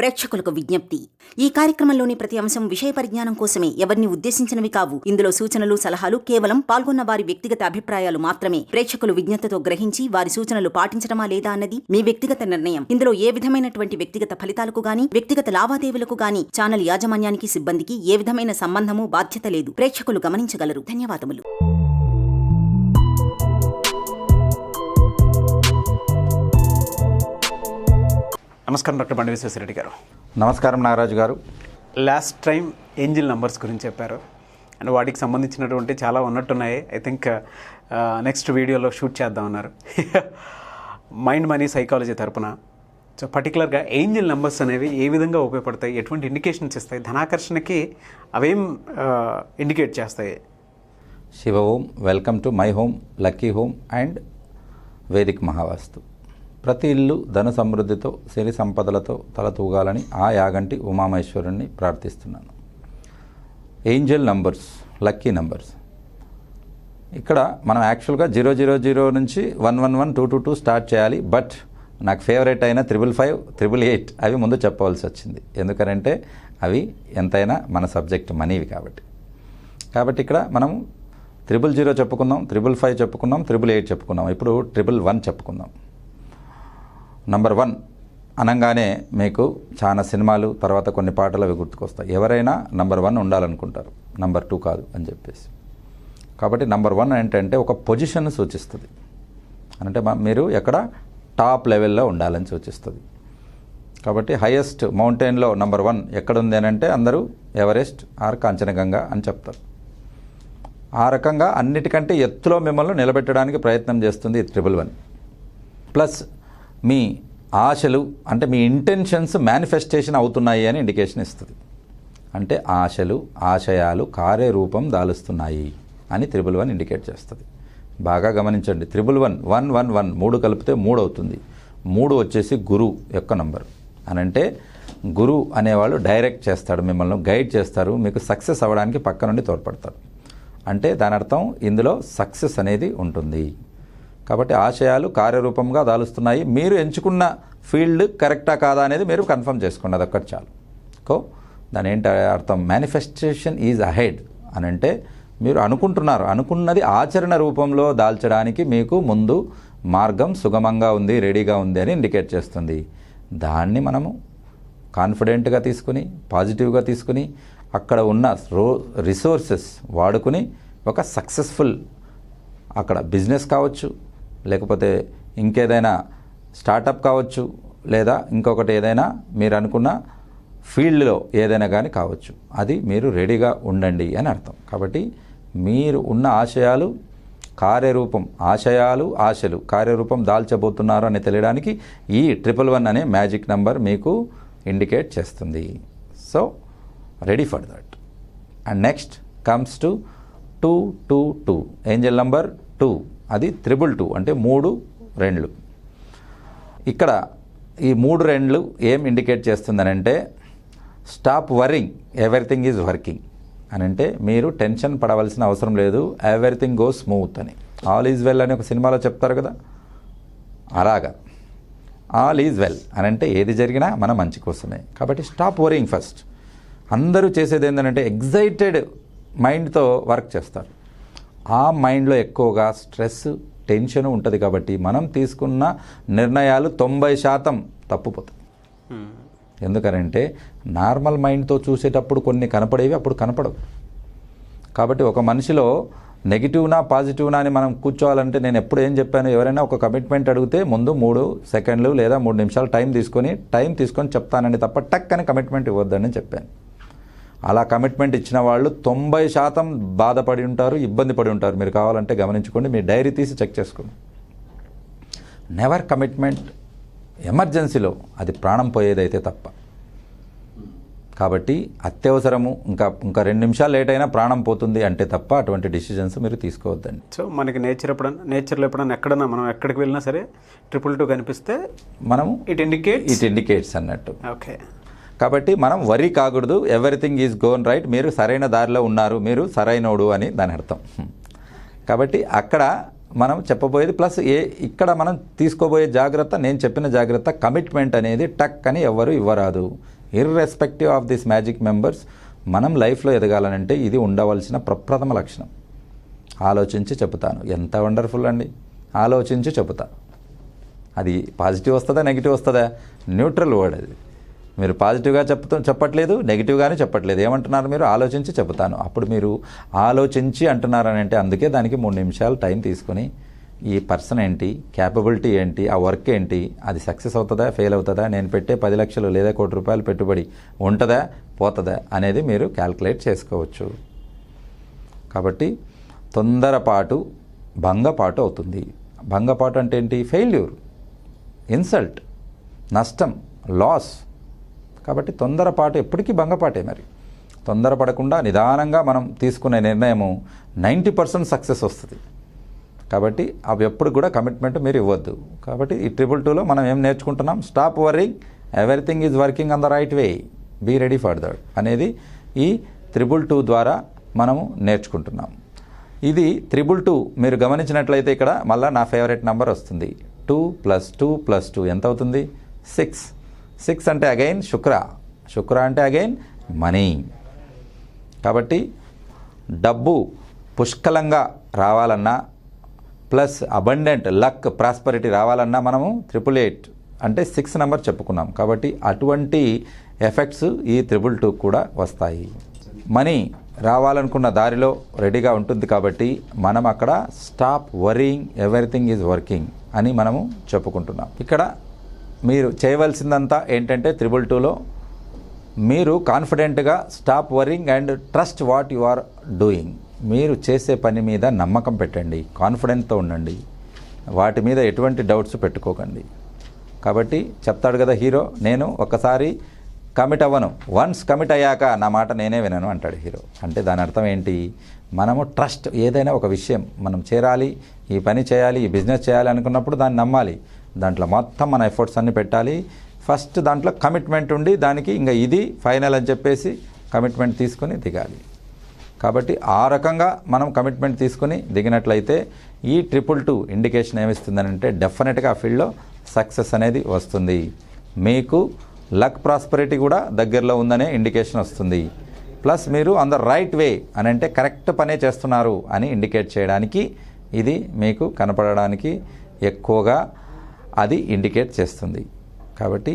ప్రేక్షకులకు విజ్ఞప్తి. ఈ కార్యక్రమంలోని ప్రతి అంశం విషయ పరిజ్ఞానం కోసమే, ఎవరిని ఉద్దేశించినవి కావు. ఇందులో సూచనలు, సలహాలు కేవలం పాల్గొన్న వారి వ్యక్తిగత అభిప్రాయాలు మాత్రమే. ప్రేక్షకులు విజ్ఞతతో గ్రహించి వారి సూచనలు పాటించడమా లేదా అన్నది మీ వ్యక్తిగత నిర్ణయం. ఇందులో ఏ విధమైనటువంటి వ్యక్తిగత ఫలితాలకు గాని, వ్యక్తిగత లావాదేవీలకు గాని ఛానల్ యాజమాన్యానికి, సిబ్బందికి ఏ విధమైన సంబంధము, బాధ్యత లేదు. ప్రేక్షకులు గమనించగలరు. ధన్యవాదములు. నమస్కారం డాక్టర్ బండి విశ్వేశ్వరరెడ్డి గారు. నమస్కారం నాగరాజు గారు. లాస్ట్ టైం ఏంజిల్ నంబర్స్ గురించి చెప్పారు అండ్ వాటికి సంబంధించినటువంటి చాలా ఉన్నట్టున్నాయి. ఐ థింక్ నెక్స్ట్ వీడియోలో షూట్ చేద్దామన్నారు. మైండ్ మనీ సైకాలజీ తరపున సో పర్టికులర్గా ఏంజిల్ నంబర్స్ అనేవి ఏ విధంగా ఉపయోగపడతాయి, ఎటువంటి ఇండికేషన్స్ ఇస్తాయి, ధనాకర్షణకి అవేం ఇండికేట్ చేస్తాయి? Shiva Om, welcome to my home, lucky home and Vedic Mahavastu. ప్రతి ఇల్లు ధన సమృద్ధితో, సిరి సంపదలతో తలతూగాలని ఆ యాగంటి ఉమామేశ్వరుణ్ణి ప్రార్థిస్తున్నాను. Angel numbers, lucky numbers. ఇక్కడ మనం యాక్చువల్గా 000 నుంచి 111, 222 స్టార్ట్ చేయాలి. బట్ నాకు ఫేవరెట్ అయిన 555, 888 అవి ముందు చెప్పవలసి వచ్చింది. ఎందుకంటే అవి ఎంతైనా మన సబ్జెక్ట్ మనీవి కాబట్టి ఇక్కడ మనం 000 చెప్పుకుందాం, 555 చెప్పుకున్నాం, 888 చెప్పుకున్నాం. ఇప్పుడు 111 చెప్పుకుందాం. నంబర్ 1 అనగానే మీకు చాలా సినిమాలు, తర్వాత కొన్ని పాటలు అవి గుర్తుకొస్తాయి. ఎవరైనా నంబర్ 1 ఉండాలనుకుంటారు, నంబర్ 2 కాదు అని చెప్పేసి. కాబట్టి నంబర్ 1 ఏంటంటే ఒక పొజిషన్ సూచిస్తుంది. అంటే మీరు ఎక్కడ టాప్ లెవెల్లో ఉండాలని సూచిస్తుంది. కాబట్టి హైయెస్ట్ మౌంటైన్లో నంబర్ 1 ఎక్కడ ఉంది అని అంటే అందరూ ఎవరెస్ట్ ఆర్ కాంచనగంగా అని చెప్తారు. ఆ రకంగా అన్నిటికంటే ఎత్తులో మిమ్మల్ని నిలబెట్టడానికి ప్రయత్నం చేస్తుంది 111. ప్లస్ మీ ఆశలు అంటే మీ ఇంటెన్షన్స్ మేనిఫెస్టేషన్ అవుతున్నాయి అని ఇండికేషన్ ఇస్తుంది. అంటే ఆశలు, ఆశయాలు కార్యరూపం దాలుస్తున్నాయి అని 111 ఇండికేట్ చేస్తుంది. బాగా గమనించండి. 111, 111 3 కలిపితే 3 అవుతుంది. 3 వచ్చేసి గురువు యొక్క నంబర్. అని అంటే గురువు అనేవాళ్ళు డైరెక్ట్ చేస్తాడు, మిమ్మల్ని గైడ్ చేస్తారు, మీకు సక్సెస్ అవ్వడానికి పక్క నుండి తోడ్పడతారు. అంటే దాని అర్థం ఇందులో సక్సెస్ అనేది ఉంటుంది. కాబట్టి ఆశయాలు కార్యరూపంగా దాలుస్తున్నాయి. మీరు ఎంచుకున్న ఫీల్డ్ కరెక్టా కాదా అనేది మీరు కన్ఫర్మ్ చేసుకోండి. అదొక్కటి చాలు. దాని ఏంటి అర్థం? మేనిఫెస్టేషన్ ఈజ్ అహెడ్ అని అంటే మీరు అనుకుంటున్నారు, అనుకున్నది ఆచరణ రూపంలో దాల్చడానికి మీకు ముందు మార్గం సుగమంగా ఉంది, రెడీగా ఉంది అని ఇండికేట్ చేస్తుంది. దాన్ని మనము కాన్ఫిడెంట్గా తీసుకుని, పాజిటివ్గా తీసుకుని, అక్కడ ఉన్న రిసోర్సెస్ వాడుకుని ఒక సక్సెస్ఫుల్ అక్కడ బిజినెస్ కావచ్చు, లేకపోతే ఇంకేదైనా స్టార్టప్ కావచ్చు, లేదా ఇంకొకటి ఏదైనా మీరు అనుకున్న ఫీల్డ్లో ఏదైనా కానీ కావచ్చు, అది మీరు రెడీగా ఉండండి అని అర్థం. కాబట్టి మీరు ఉన్న ఆశయాలు కార్యరూపం, ఆశలు కార్యరూపం దాల్చబోతున్నారు అని తెలియడానికి ఈ 111 అనే మ్యాజిక్ నెంబర్ మీకు ఇండికేట్ చేస్తుంది. So ready for that. And next comes to 222 Angel number 2. అది 222 అంటే 3 2. ఇక్కడ ఈ 3 2 ఏం ఇండికేట్ చేస్తుందనంటే stop worrying, everything is working అని అంటే మీరు టెన్షన్ పడవలసిన అవసరం లేదు, ఎవ్రీథింగ్ గో స్మూత్ అని. ఆల్ ఈజ్ వెల్ అని ఒక సినిమాలో చెప్తారు కదా, అలాగా ఆల్ ఈజ్ వెల్ అని అంటే ఏది జరిగినా మన మంచి కోసమే. కాబట్టి స్టాప్ వరింగ్ ఫస్ట్. అందరూ చేసేది ఏంటంటే ఎగ్జైటెడ్ మైండ్తో వర్క్ చేస్తారు. ఆ మైండ్లో ఎక్కువగా స్ట్రెస్, టెన్షన్ ఉంటుంది. కాబట్టి మనం తీసుకున్న నిర్ణయాలు 90% తప్పుపోతాయి. ఎందుకనంటే నార్మల్ మైండ్తో చూసేటప్పుడు కొన్ని కనపడేవి అప్పుడు కనపడవు. కాబట్టి ఒక మనిషిలో నెగిటివ్నా పాజిటివ్నా అని మనం కూర్చోవాలంటే నేను ఎప్పుడు ఏం చెప్పాను, ఎవరైనా ఒక కమిట్మెంట్ అడిగితే ముందు 3 సెకండ్లు లేదా 3 నిమిషాలు టైం తీసుకొని చెప్తానండి తప్ప టక్ అని కమిట్మెంట్ ఇవ్వద్దని చెప్పాను. అలా కమిట్మెంట్ ఇచ్చిన వాళ్ళు 90% బాధపడి ఉంటారు, ఇబ్బంది పడి ఉంటారు. మీరు కావాలంటే గమనించుకోండి, మీ డైరీ తీసి చెక్ చేసుకోండి. నెవర్ కమిట్మెంట్ ఎమర్జెన్సీలో అది ప్రాణం పోయేదైతే తప్ప. కాబట్టి అత్యవసరము ఇంకా 2 నిమిషాలు లేట్ అయినా ప్రాణం పోతుంది అంటే తప్ప అటువంటి డిసిజన్స్ మీరు తీసుకోవద్దండి. సో మనకి నేచర్లో ఎప్పుడన్నా ఎక్కడన్నా మనం ఎక్కడికి వెళ్ళినా సరే 222 కనిపిస్తే మనము ఇట్ ఇండికేట్స్ అన్నట్టు. ఓకే. కాబట్టి మనం వరీ కాకూడదు, ఎవ్రీథింగ్ ఈజ్ గోన్ రైట్, మీరు సరైన దారిలో ఉన్నారు, మీరు సరైనోడు అని దాని అర్థం. కాబట్టి అక్కడ మనం చెప్పబోయేది, ప్లస్ ఇక్కడ మనం తీసుకోబోయే జాగ్రత్త, నేను చెప్పిన జాగ్రత్త, కమిట్మెంట్ అనేది టక్ అని ఎవరు ఇవ్వరాదు. Irrespective of this magic members మనం లైఫ్లో ఎదగాలనంటే ఇది ఉండవలసిన ప్రప్రథమ లక్షణం. ఆలోచించి చెబుతాను. ఎంత వండర్ఫుల్ అండి. ఆలోచించి చెబుతా. అది పాజిటివ్ వస్తుందా నెగిటివ్ వస్తుందా? న్యూట్రల్ వర్డ్ అది. మీరు పాజిటివ్గా చెప్పట్లేదు, నెగిటివ్గానే చెప్పట్లేదు. ఏమంటున్నారు మీరు? ఆలోచించి చెబుతాను. అప్పుడు మీరు ఆలోచించి అంటున్నారని అంటే అందుకే దానికి 3 నిమిషాలు టైం తీసుకొని ఈ పర్సన్ ఏంటి, క్యాపబిలిటీ ఏంటి, ఆ వర్క్ ఏంటి, అది సక్సెస్ అవుతుందా ఫెయిల్ అవుతుందా, నేను పెట్టే 10 లక్షలు లేదా ₹1 కోటి పెట్టుబడి ఉంటుందా పోతుందా అనేది మీరు క్యాల్కులేట్ చేసుకోవచ్చు. కాబట్టి తొందరపాటు భంగపాటు అవుతుంది. భంగపాటు అంటే ఏంటి? ఫెయిల్యూర్, ఇన్సల్ట్, నష్టం, లాస్. కాబట్టి తొందరపాటు ఎప్పటికీ భంగపాటే. మరి తొందరపడకుండా నిదానంగా మనం తీసుకునే నిర్ణయము 90% సక్సెస్ వస్తుంది. కాబట్టి అవి ఎప్పుడు కూడా కమిట్మెంట్ మీరు ఇవ్వద్దు. కాబట్టి ఈ 222లో మనం ఏం నేర్చుకుంటున్నాం? Stop worrying, everything is working on the right way, be ready for that అనేది ఈ 222 ద్వారా మనము నేర్చుకుంటున్నాం. ఇది 222 మీరు గమనించినట్లయితే ఇక్కడ మళ్ళీ నా ఫేవరెట్ నెంబర్ వస్తుంది. 2 + 2 + 2 ఎంత అవుతుంది? 6. 6 అంటే అగైన్ శుక్ర అంటే అగైన్ మనీ. కాబట్టి డబ్బు పుష్కలంగా రావాలన్నా, ప్లస్ అబండెంట్ లక్, ప్రాస్పరిటీ రావాలన్నా మనము 888 అంటే 6 నెంబర్ చెప్పుకున్నాం. కాబట్టి అటువంటి ఎఫెక్ట్స్ ఈ 222 కూడా వస్తాయి. మనీ రావాలనుకున్న దారిలో రెడీగా ఉంటుంది. కాబట్టి మనం అక్కడ stop worrying, everything is working అని మనము చెప్పుకుంటున్నాం. ఇక్కడ మీరు చేయవలసిందంతా ఏంటంటే 222లో మీరు కాన్ఫిడెంట్గా stop worrying and trust what you are doing. మీరు చేసే పని మీద నమ్మకం పెట్టండి, కాన్ఫిడెంట్తో ఉండండి, వాటి మీద ఎటువంటి డౌట్స్ పెట్టుకోకండి. కాబట్టి చెప్తాడు కదా హీరో, నేను ఒకసారి కమిట్ అవ్వను, వన్స్ కమిట్ అయ్యాక నా మాట నేనే వినను అంటాడు హీరో. అంటే దాని అర్థం ఏంటి? మనము ట్రస్ట్, ఏదైనా ఒక విషయం మనం చేరాలి, ఈ పని చేయాలి, ఈ బిజినెస్ చేయాలి అనుకున్నప్పుడు దాన్ని నమ్మాలి, దాంట్లో మొత్తం మన ఎఫర్ట్స్ అన్నీ పెట్టాలి. ఫస్ట్ దాంట్లో కమిట్మెంట్ ఉండి దానికి ఇంకా ఇది ఫైనల్ అని చెప్పేసి కమిట్మెంట్ తీసుకొని దిగాలి. కాబట్టి ఆ రకంగా మనం కమిట్మెంట్ తీసుకొని దిగినట్లయితే ఈ 222 ఇండికేషన్ ఏమిస్తుందనంటే డెఫినెట్గా ఆ ఫీల్డ్లో సక్సెస్ అనేది వస్తుంది. మీకు లక్, ప్రాస్పరిటీ కూడా దగ్గరలో ఉందనే ఇండికేషన్ వస్తుంది. ప్లస్ మీరు ఆన్ ద రైట్ వే అని అంటే కరెక్ట్ పనే చేస్తున్నారు అని ఇండికేట్ చేయడానికి ఇది మీకు కనపడడానికి ఎక్కువగా అది ఇండికేట్ చేస్తుంది. కాబట్టి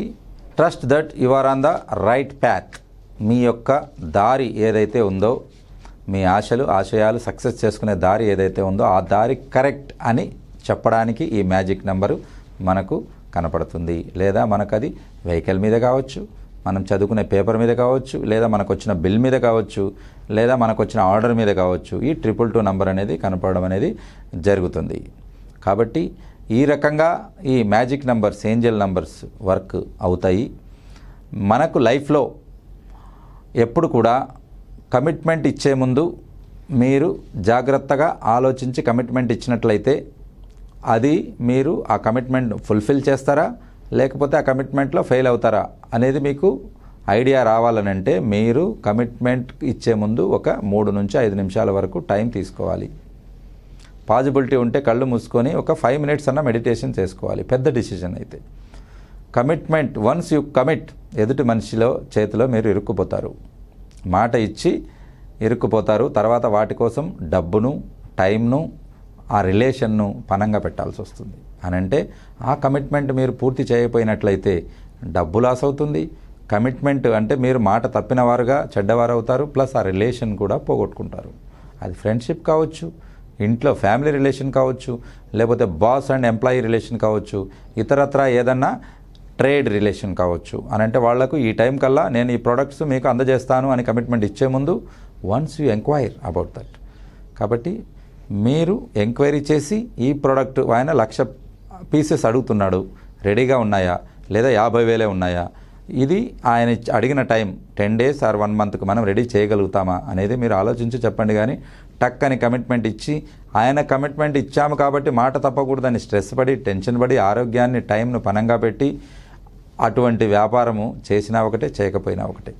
trust that you are on the right path. మీ యొక్క దారి ఏదైతే ఉందో, మీ ఆశలు, ఆశయాలు సక్సెస్ చేసుకునే దారి ఏదైతే ఉందో ఆ దారి కరెక్ట్ అని చెప్పడానికి ఈ మ్యాజిక్ నెంబరు మనకు కనపడుతుంది. లేదా మనకు అది వెహికల్ మీద కావచ్చు, మనం చదువుకునే పేపర్ మీద కావచ్చు, లేదా మనకు వచ్చిన బిల్ మీద కావచ్చు, లేదా మనకు వచ్చిన ఆర్డర్ మీద కావచ్చు. ఈ 222 నెంబర్ అనేది కనపడడం అనేది జరుగుతుంది. కాబట్టి ఈ రకంగా ఈ magic numbers, Angel numbers work అవుతాయి. మనకు లైఫ్లో ఎప్పుడు కూడా కమిట్మెంట్ ఇచ్చే ముందు మీరు జాగ్రత్తగా ఆలోచించి కమిట్మెంట్ ఇచ్చినట్లయితే అది మీరు ఆ కమిట్మెంట్ ఫుల్ఫిల్ చేస్తారా లేకపోతే ఆ కమిట్మెంట్లో ఫెయిల్ అవుతారా అనేది మీకు ఐడియా రావాలనంటే మీరు కమిట్మెంట్ ఇచ్చే ముందు ఒక 3 నుంచి 5 నిమిషాల వరకు టైం తీసుకోవాలి. పాజిబిలిటీ ఉంటే కళ్ళు మూసుకొని ఒక 5 మినిట్స్ అన్న మెడిటేషన్ చేసుకోవాలి. పెద్ద డిసిజన్ అయితే కమిట్మెంట్, వన్స్ యూ కమిట్, ఎదుటి మనిషిలో చేతిలో మీరు ఇరుక్కుపోతారు, మాట ఇచ్చి ఇరుక్కుపోతారు. తర్వాత వాటి కోసం డబ్బును, టైంను, ఆ రిలేషన్ను పనంగా పెట్టాల్సి వస్తుంది. అని అంటే ఆ కమిట్మెంట్ మీరు పూర్తి చేయకపోయినట్లయితే డబ్బు లాస్ అవుతుంది. కమిట్మెంట్ అంటే మీరు మాట తప్పిన వారుగా చెడ్డవారు అవుతారు. ప్లస్ ఆ రిలేషన్ కూడా పోగొట్టుకుంటారు. అది ఫ్రెండ్షిప్ కావచ్చు, ఇంట్లో ఫ్యామిలీ రిలేషన్ కావచ్చు, లేకపోతే బాస్ అండ్ ఎంప్లాయీ రిలేషన్ కావచ్చు, ఇతరత్రా ఏదన్నా ట్రేడ్ రిలేషన్ కావచ్చు. అని అంటే వాళ్లకు ఈ టైం కల్లా నేను ఈ ప్రొడక్ట్స్ మీకు అందజేస్తాను అని కమిట్మెంట్ ఇచ్చే ముందు once you enquire about that. కాబట్టి మీరు ఎంక్వైరీ చేసి ఈ ప్రోడక్ట్ ఆయన 1,00,000 పీసెస్ అడుగుతున్నాడు, రెడీగా ఉన్నాయా లేదా 50,000 ఉన్నాయా, ఇది ఆయన అడిగిన టైం 10 days ఆర్ 1 monthకు మనం రెడీ చేయగలుగుతామా అనేది మీరు ఆలోచించి చెప్పండి. కానీ టక్ అని కమిట్మెంట్ ఇచ్చి ఆయన కమిట్మెంట్ ఇచ్చాము కాబట్టి మాట తప్పకూడదని స్ట్రెస్ పడి, టెన్షన్ పడి, ఆరోగ్యాన్ని, టైంను పనంగా పెట్టి అటువంటి వ్యాపారము చేసినా ఒకటే, చేయకపోయినా ఒకటే.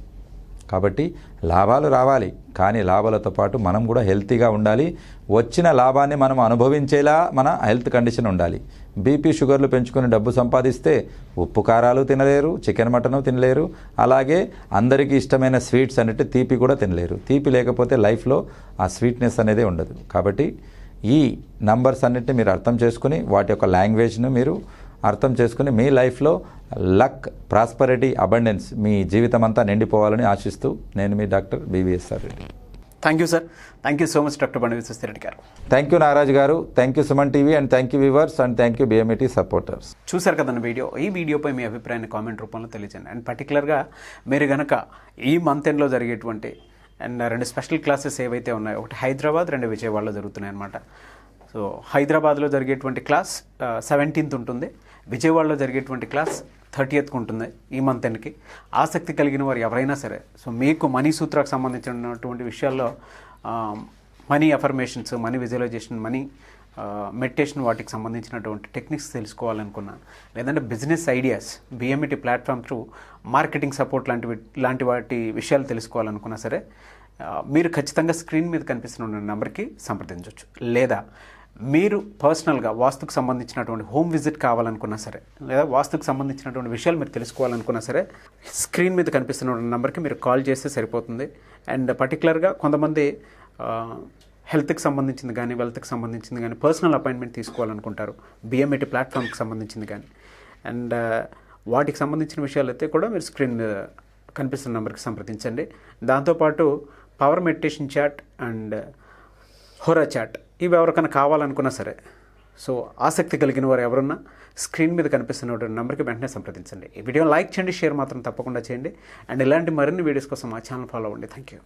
కాబట్టి లాభాలు రావాలి, కానీ లాభాలతో పాటు మనం కూడా హెల్తీగా ఉండాలి. వచ్చిన లాభాన్ని మనం అనుభవించేలా మన హెల్త్ కండిషన్ ఉండాలి. బీపీ షుగర్లు పెంచుకుని డబ్బు సంపాదిస్తే ఉప్పు కారాలు తినలేరు, చికెన్ మటను తినలేరు, అలాగే అందరికీ ఇష్టమైన స్వీట్స్ అనేవి తీపి కూడా తినలేరు. తీపి లేకపోతే లైఫ్లో ఆ స్వీట్నెస్ అనేది ఉండదు. కాబట్టి ఈ నంబర్స్ అన్నిటిని మీరు అర్థం చేసుకుని వాటి యొక్క లాంగ్వేజ్ను మీరు అర్థం చేసుకుని మీ లైఫ్లో లక్, ప్రాస్పరిటీ, అబండెన్స్ మీ జీవితం అంతా నిండిపోవాలని ఆశిస్తూ నేను మీ doctor BVSR Reddy. Thank you sir. Thank you so much doctor Bandi Vishweshwara Reddy గారు. థ్యాంక్ యూ నాగరాజు గారు. Thank you Suman TV and thank you viewers and thank you BMET supporters. చూశారు కదండి వీడియో. ఈ వీడియోపై మీ అభిప్రాయాన్ని కామెంట్ రూపంలో తెలియజేయండి. అండ్ పర్టికులర్గా మీరు కనుక ఈ మంత్ ఎండ్లో జరిగేటువంటి అండ్ 2 స్పెషల్ క్లాసెస్ ఏవైతే ఉన్నాయో, ఒకటి హైదరాబాద్, 2 విజయవాడలో జరుగుతున్నాయి అన్నమాట. సో హైదరాబాద్లో జరిగేటువంటి క్లాస్ 17th ఉంటుంది, విజయవాడలో జరిగేటువంటి క్లాస్ 30th ఉంటుంది ఈ మంత్ ఎండ్కి. ఆసక్తి కలిగిన వారు ఎవరైనా సరే, సో మీకు మనీ సూత్రాకు సంబంధించినటువంటి విషయాల్లో money affirmations, money visualisation, money meditation వాటికి సంబంధించినటువంటి టెక్నిక్స్ తెలుసుకోవాలనుకున్నా, లేదంటే business ideas BMET platform through marketing support లాంటి వాటి విషయాలు తెలుసుకోవాలనుకున్నా సరే మీరు ఖచ్చితంగా స్క్రీన్ మీద కనిపిస్తున్న నెంబర్కి సంప్రదించవచ్చు. లేదా మీరు పర్సనల్గా వాస్తుకు సంబంధించినటువంటి హోమ్ విజిట్ కావాలనుకున్నా సరే, లేదా వాస్తుకు సంబంధించినటువంటి విషయాలు మీరు తెలుసుకోవాలనుకున్నా సరే స్క్రీన్ మీద కనిపిస్తున్న నెంబర్కి మీరు కాల్ చేస్తే సరిపోతుంది. అండ్ పర్టికులర్గా కొంతమంది హెల్త్కి సంబంధించింది కానీ, వెల్త్కి సంబంధించింది కానీ పర్సనల్ అపాయింట్మెంట్ తీసుకోవాలనుకుంటారు, BMET ప్లాట్ఫామ్కి సంబంధించింది కానీ. అండ్ వాటికి సంబంధించిన విషయాలు అయితే కూడా మీరు స్క్రీన్ మీద కనిపిస్తున్న నెంబర్కి సంప్రదించండి. దాంతోపాటు పవర్ మెడిటేషన్ చాట్ అండ్ హోరా చాట్ ఇవి ఎవరికైనా కావాలనుకున్నా సరే, సో ఆసక్తి కలిగిన వారు ఎవరున్నా స్క్రీన్ మీద కనిపిస్తున్న నెంబర్కి వెంటనే సంప్రదించండి. ఈ వీడియోని లైక్ చేయండి, షేర్ మాత్రం తప్పకుండా చేయండి. అండ్ ఇలాంటి మరిన్ని వీడియోస్ కోసం మా ఛానల్ ఫాలో అవ్వండి. Thank you.